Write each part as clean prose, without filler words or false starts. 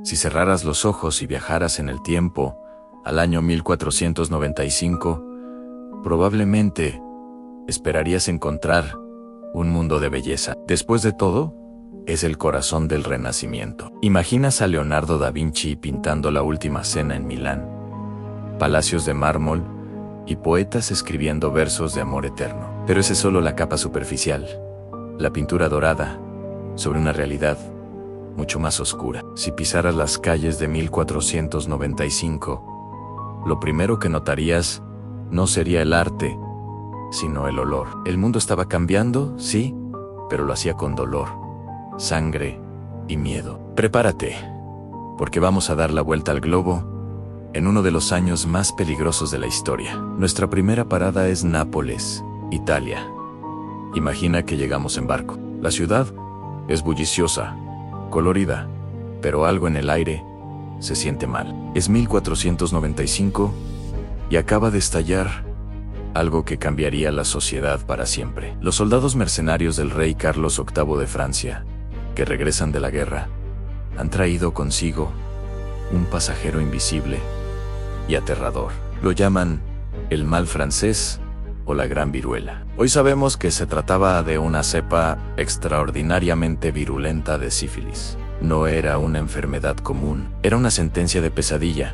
Si cerraras los ojos y viajaras en el tiempo, al año 1495, probablemente esperarías encontrar un mundo de belleza. Después de todo, es el corazón del Renacimiento. Imaginas a Leonardo da Vinci pintando La Última Cena en Milán, palacios de mármol y poetas escribiendo versos de amor eterno. Pero esa es solo la capa superficial, la pintura dorada sobre una realidad mucho más oscura. Si pisaras las calles de 1495, lo primero que notarías no sería el arte, sino el olor. El mundo estaba cambiando, sí, pero lo hacía con dolor, sangre y miedo. Prepárate, porque vamos a dar la vuelta al globo en uno de los años más peligrosos de la historia. Nuestra primera parada es Nápoles, Italia. Imagina que llegamos en barco. La ciudad es bulliciosa, colorida, pero algo en el aire se siente mal. Es 1495 y acaba de estallar algo que cambiaría la sociedad para siempre. Los soldados mercenarios del rey Carlos VIII de Francia, que regresan de la guerra, han traído consigo un pasajero invisible y aterrador. Lo llaman el mal francés o la gran viruela. Hoy sabemos que se trataba de una cepa extraordinariamente virulenta de sífilis. No era una enfermedad común, era una sentencia de pesadilla,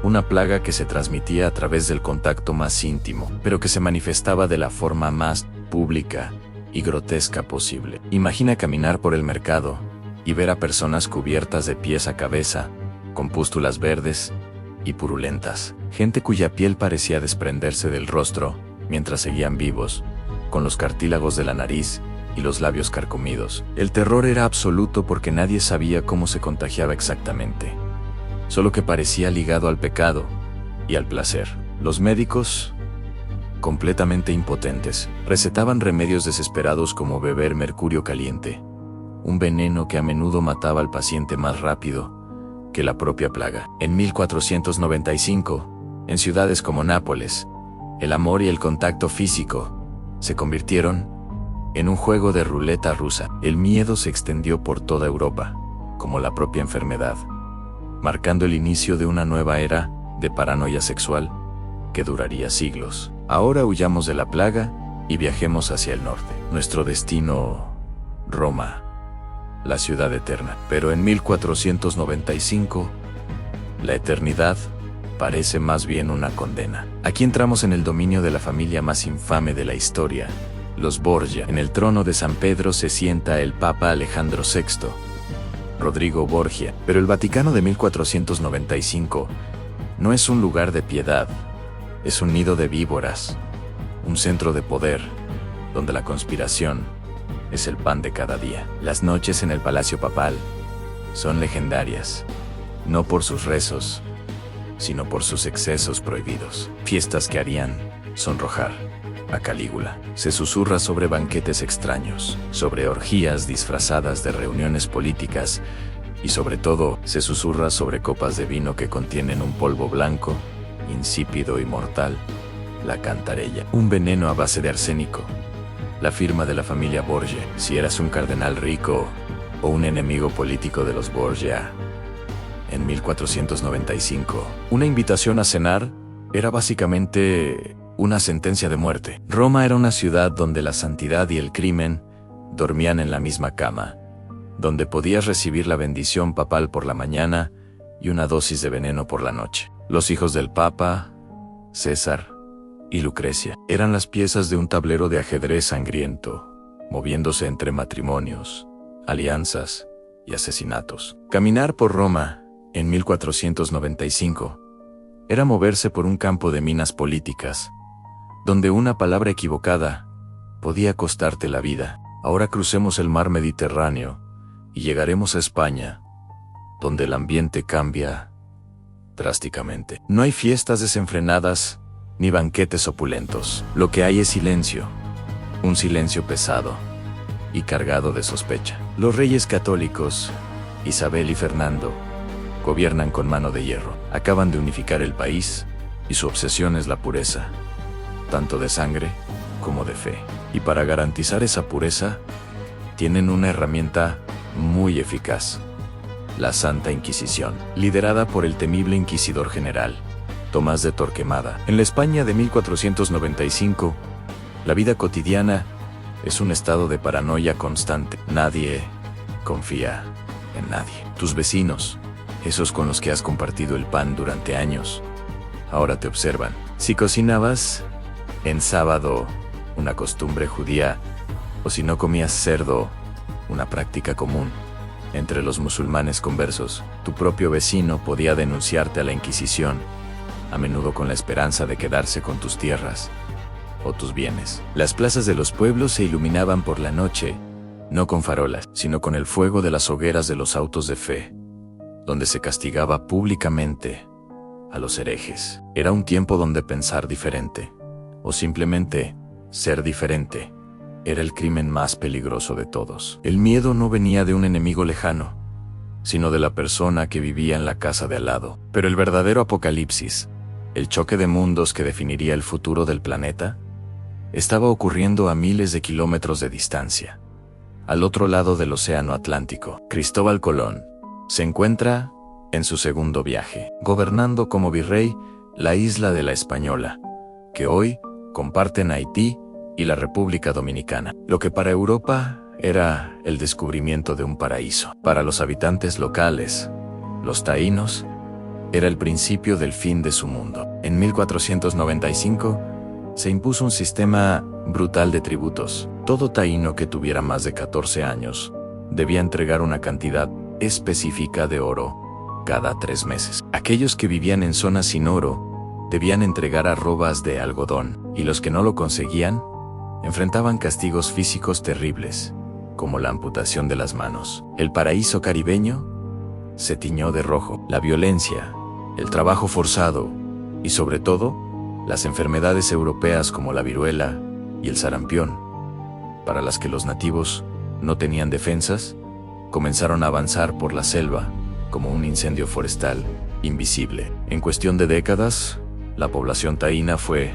una plaga que se transmitía a través del contacto más íntimo, pero que se manifestaba de la forma más pública y grotesca posible. Imagina caminar por el mercado y ver a personas cubiertas de pies a cabeza, con pústulas verdes y purulentas, gente cuya piel parecía desprenderse del rostro mientras seguían vivos, con los cartílagos de la nariz y los labios carcomidos. El terror era absoluto porque nadie sabía cómo se contagiaba exactamente, solo que parecía ligado al pecado y al placer. Los médicos, completamente impotentes, recetaban remedios desesperados como beber mercurio caliente, un veneno que a menudo mataba al paciente más rápido que la propia plaga. En 1495, en ciudades como Nápoles, el amor y el contacto físico se convirtieron en un juego de ruleta rusa. El miedo se extendió por toda Europa, como la propia enfermedad, marcando el inicio de una nueva era de paranoia sexual que duraría siglos. Ahora huyamos de la plaga y viajemos hacia el norte. Nuestro destino, Roma, la ciudad eterna. Pero en 1495, la eternidad parece más bien una condena. Aquí entramos en el dominio de la familia más infame de la historia, los Borgia. En el trono de San Pedro se sienta el Papa Alejandro VI, Rodrigo Borgia. Pero el Vaticano de 1495 no es un lugar de piedad, es un nido de víboras, un centro de poder, donde la conspiración es el pan de cada día. Las noches en el Palacio Papal son legendarias, no por sus rezos, sino por sus excesos prohibidos. Fiestas que harían sonrojar a Calígula. Se susurra sobre banquetes extraños, sobre orgías disfrazadas de reuniones políticas y sobre todo se susurra sobre copas de vino que contienen un polvo blanco, insípido y mortal, la cantarella. Un veneno a base de arsénico, la firma de la familia Borgia. Si eras un cardenal rico o un enemigo político de los Borgia, en 1495, una invitación a cenar era básicamente una sentencia de muerte. Roma era una ciudad donde la santidad y el crimen dormían en la misma cama, donde podías recibir la bendición papal por la mañana y una dosis de veneno por la noche. Los hijos del Papa, César y Lucrecia, eran las piezas de un tablero de ajedrez sangriento, moviéndose entre matrimonios, alianzas y asesinatos. Caminar por Roma en 1495 era moverse por un campo de minas políticas, donde una palabra equivocada podía costarte la vida. Ahora crucemos el mar Mediterráneo y llegaremos a España, donde el ambiente cambia drásticamente. No hay fiestas desenfrenadas ni banquetes opulentos. Lo que hay es silencio, un silencio pesado y cargado de sospecha. Los reyes católicos, Isabel y Fernando, gobiernan con mano de hierro. Acaban de unificar el país y su obsesión es la pureza, tanto de sangre como de fe. Y para garantizar esa pureza, tienen una herramienta muy eficaz: la Santa Inquisición, liderada por el temible inquisidor general, Tomás de Torquemada. En la España de 1495, la vida cotidiana es un estado de paranoia constante. Nadie confía en nadie. Tus vecinos, esos con los que has compartido el pan durante años, ahora te observan. Si cocinabas en sábado, una costumbre judía, o si no comías cerdo, una práctica común entre los musulmanes conversos, tu propio vecino podía denunciarte a la Inquisición, a menudo con la esperanza de quedarse con tus tierras o tus bienes. Las plazas de los pueblos se iluminaban por la noche, no con farolas, sino con el fuego de las hogueras de los autos de fe, donde se castigaba públicamente a los herejes. Era un tiempo donde pensar diferente, o simplemente ser diferente, era el crimen más peligroso de todos. El miedo no venía de un enemigo lejano, sino de la persona que vivía en la casa de al lado. Pero el verdadero apocalipsis, el choque de mundos que definiría el futuro del planeta, estaba ocurriendo a miles de kilómetros de distancia, al otro lado del océano Atlántico. Cristóbal Colón se encuentra en su segundo viaje, gobernando como virrey la isla de La Española, que hoy comparten Haití y la República Dominicana. Lo que para Europa era el descubrimiento de un paraíso, para los habitantes locales, los taínos, era el principio del fin de su mundo. En 1495 se impuso un sistema brutal de tributos. Todo taíno que tuviera más de 14 años debía entregar una cantidad específica de oro cada 3 meses. Aquellos que vivían en zonas sin oro debían entregar arrobas de algodón, y los que no lo conseguían enfrentaban castigos físicos terribles, como la amputación de las manos. El paraíso caribeño se tiñó de rojo. La violencia, el trabajo forzado y, sobre todo, las enfermedades europeas como la viruela y el sarampión, para las que los nativos no tenían defensas, comenzaron a avanzar por la selva como un incendio forestal invisible. En cuestión de décadas, la población taína fue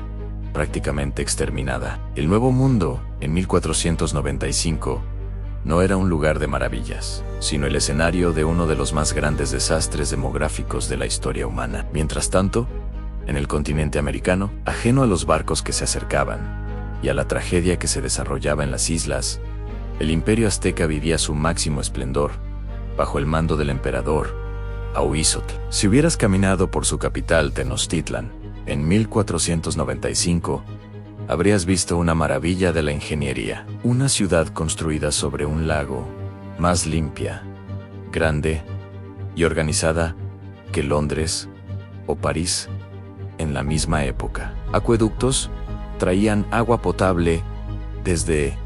prácticamente exterminada. El Nuevo Mundo, en 1495, no era un lugar de maravillas, sino el escenario de uno de los más grandes desastres demográficos de la historia humana. Mientras tanto, en el continente americano, ajeno a los barcos que se acercaban y a la tragedia que se desarrollaba en las islas, el Imperio Azteca vivía su máximo esplendor, bajo el mando del emperador Ahuizotl. Si hubieras caminado por su capital, Tenochtitlan, en 1495, habrías visto una maravilla de la ingeniería. Una ciudad construida sobre un lago, más limpia, grande y organizada que Londres o París en la misma época. Acueductos traían agua potable desde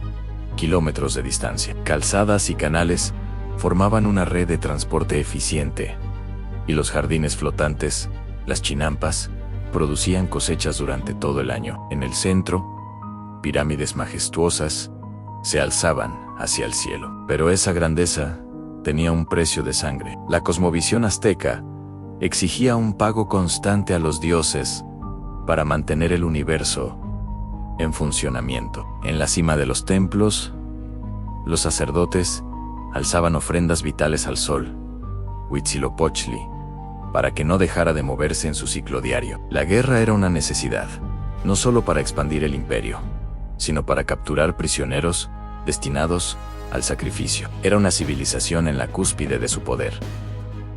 kilómetros de distancia. Calzadas y canales formaban una red de transporte eficiente, y los jardines flotantes, las chinampas, producían cosechas durante todo el año. En el centro, pirámides majestuosas se alzaban hacia el cielo. Pero esa grandeza tenía un precio de sangre. La cosmovisión azteca exigía un pago constante a los dioses para mantener el universo en funcionamiento. En la cima de los templos, los sacerdotes alzaban ofrendas vitales al sol, Huitzilopochtli, para que no dejara de moverse en su ciclo diario. La guerra era una necesidad, no solo para expandir el imperio, sino para capturar prisioneros destinados al sacrificio. Era una civilización en la cúspide de su poder,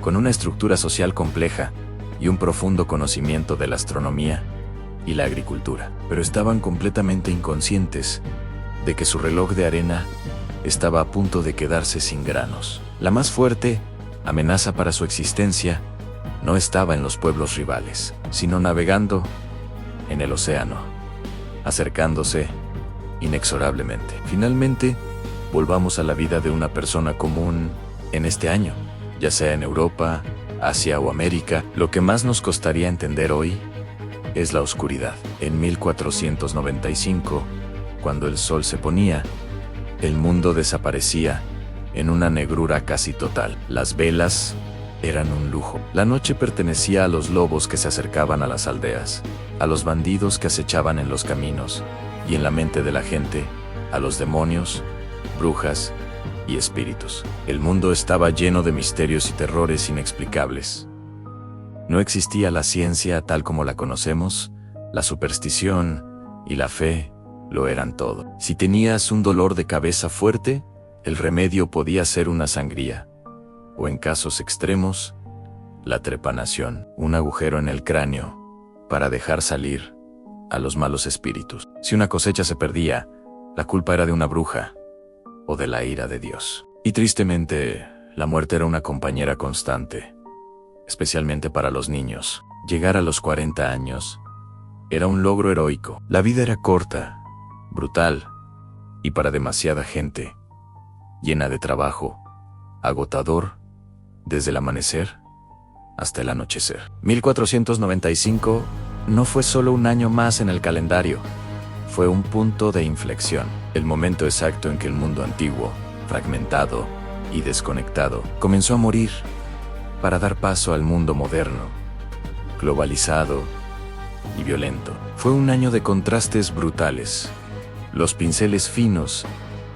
con una estructura social compleja y un profundo conocimiento de la astronomía y la agricultura. Pero estaban completamente inconscientes de que su reloj de arena estaba a punto de quedarse sin granos. La más fuerte amenaza para su existencia no estaba en los pueblos rivales, sino navegando en el océano, acercándose inexorablemente. Finalmente, volvamos a la vida de una persona común en este año, ya sea en Europa, Asia o América. Lo que más nos costaría entender hoy es la oscuridad. En 1495, cuando el sol se ponía, el mundo desaparecía en una negrura casi total. Las velas eran un lujo. La noche pertenecía a los lobos que se acercaban a las aldeas, a los bandidos que acechaban en los caminos, y en la mente de la gente, a los demonios, brujas y espíritus. El mundo estaba lleno de misterios y terrores inexplicables. No existía la ciencia tal como la conocemos, la superstición y la fe lo eran todo. Si tenías un dolor de cabeza fuerte, el remedio podía ser una sangría, o en casos extremos, la trepanación, un agujero en el cráneo, para dejar salir a los malos espíritus. Si una cosecha se perdía, la culpa era de una bruja o de la ira de Dios. Y tristemente, la muerte era una compañera constante, especialmente para los niños. Llegar a los 40 años era un logro heroico. La vida era corta, brutal, y para demasiada gente, llena de trabajo, agotador, desde el amanecer hasta el anochecer. 1495 no fue solo un año más en el calendario, fue un punto de inflexión, el momento exacto en que el mundo antiguo, fragmentado y desconectado, comenzó a morir para dar paso al mundo moderno, globalizado y violento. Fue un año de contrastes brutales. Los pinceles finos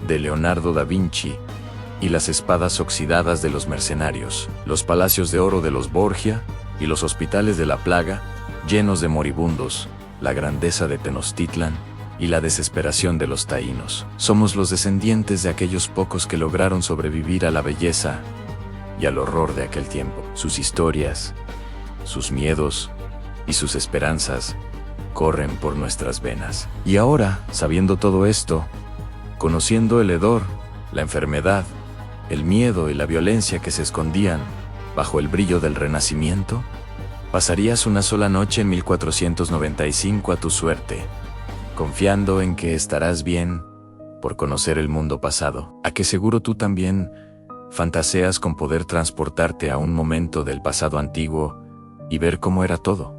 de Leonardo da Vinci y las espadas oxidadas de los mercenarios, los palacios de oro de los Borgia y los hospitales de la plaga, llenos de moribundos, la grandeza de Tenochtitlan y la desesperación de los taínos. Somos los descendientes de aquellos pocos que lograron sobrevivir a la belleza y al horror de aquel tiempo. Sus historias, sus miedos y sus esperanzas corren por nuestras venas. Y ahora, sabiendo todo esto, conociendo el hedor, la enfermedad, el miedo y la violencia que se escondían bajo el brillo del Renacimiento, pasarías una sola noche en 1495 a tu suerte, confiando en que estarás bien por conocer el mundo pasado. A que seguro tú también fantaseas con poder transportarte a un momento del pasado antiguo y ver cómo era todo.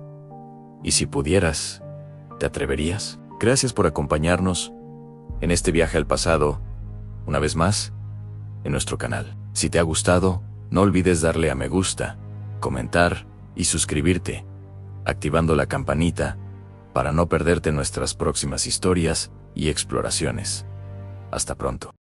Y si pudieras, ¿te atreverías? Gracias por acompañarnos en este viaje al pasado, una vez más, en nuestro canal. Si te ha gustado, no olvides darle a me gusta, comentar y suscribirte, activando la campanita para no perderte nuestras próximas historias y exploraciones. Hasta pronto.